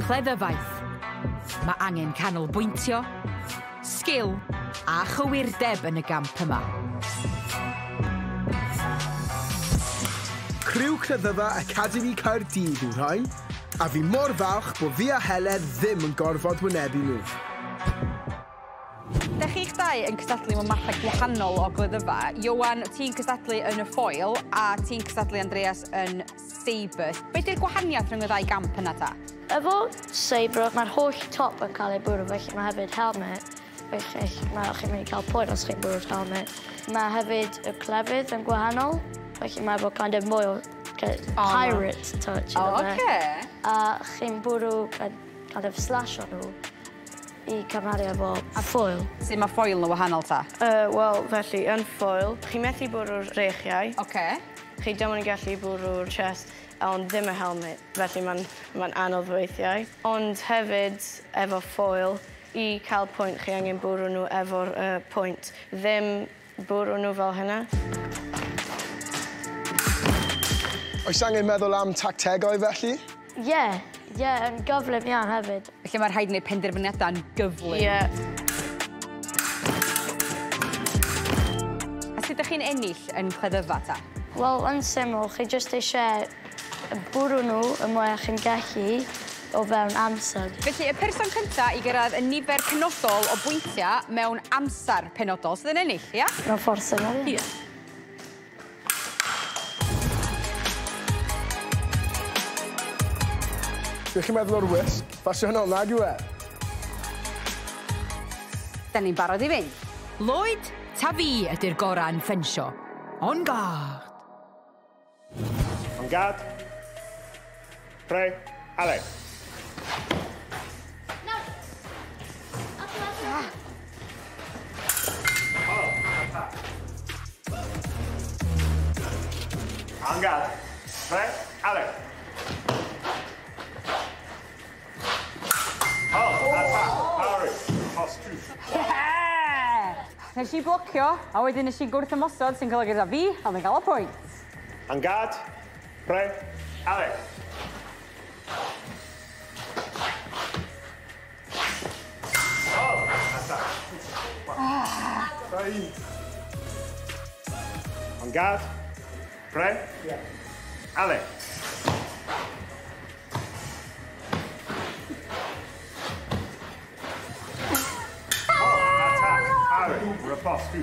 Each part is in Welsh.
Cleddyfaeth. Mae angen canolbwyntio, sgil a chywirdeb yn y gamp yma. Criw Cleddyfa Academi Caerdydd yw rhain, a fi mor falch bod fi a Helen ddim yn gorfod wynebu nhw. Da chi'ch dau yn cystadlu mewn mathau gwahanol o gleddyfa. Iowan, ti'n cystadlu yn y foil a ti'n cystadlu Andreas yn sabres. Be di'r gwahaniaeth rhwng y ddau gamp yna ta? Efo sabre, mae'r holl top yn cael ei bwrw, felly mae hefyd helmet. Felly chi'n mynd i cael pwynt os chi'n bwrw'r helmet. Mae hefyd y clefydd yn gwahanol, felly mae efo kind of mwy o pirate touch. O, oce. A chi'n bwrw kind of slash o nhw i cymharu efo foil. Sut mae foil yn wahanol ta? Wel, felly, yn foil, chi'n methu bwrw'r reichiau. Oce. Chi ddim yn gallu bwrw'r chest, ond ddim y helmet. Felly mae'n anodd weithiau. Ond hefyd, efo foil, i cael pwynt, chi angen bwrw nhw efo'r pwynt. Ddim bwrw nhw fel hynna. Oes angen meddwl am tactegau felly? Ie, yn gyflym iawn hefyd. Felly mae'r rhaid i wneud penderfyniadau'n gyflym. Ie. A sut ydych chi'n ennill yn cleddyfa ta? Wel, yn syml, chi jyst eisiau bwrw nhw y mwy chi'n gallu o fewn amser. Felly, y person cyntaf i gyrraedd y nifer penodol o bwyntiau mewn amser penodol sydd yn ennill, ia? Mewn ffordd syml, ie. Ydych chi'n meddwl o'r wisg? Fasio hynny'n nag yw e? Da ni'n barod i fynd. Lloyd, ta fi ydy'r gora'n ffensio. On guard. On guard. Pray. Ale. On guard. Pray. Ale. Nes i blocio, a wedyn nes i gwrth ymosod sy'n golygu gyda fi, a mae'n cael y pwynt. On guard. Pray. Ale. On guard. Pray. Ale. Riposte.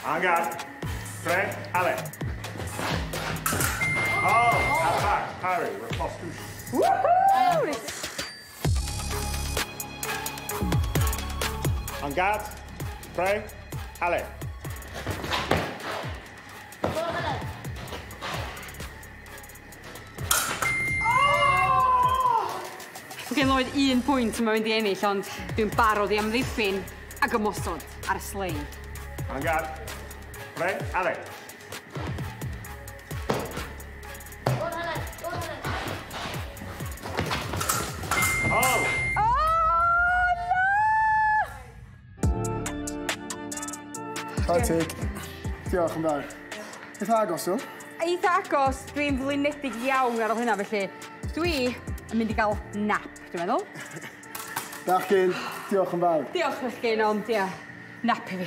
En garde. Prêt. Allez. Oh, attaque. Parry. Riposte. Woohoo! En garde. Prêt. Allez. Gen Lloyd 1 pwynt mae'n mynd i ennill, ond dwi'n barod i amddiffyn ac ymosod ar y slein. En garde. Prêt. Allez. Oh! Oh, no! Tig. Diolch yn fawr. Eitha agos, o? Eitha agos, dwi'n flinedig iawn ar ôl hynna, felly dwi yn mynd i gael nap, dwi'n meddwl. Bachgyn, diolch yn fawr. Diolch bachgyn, ond ia, nap i fi.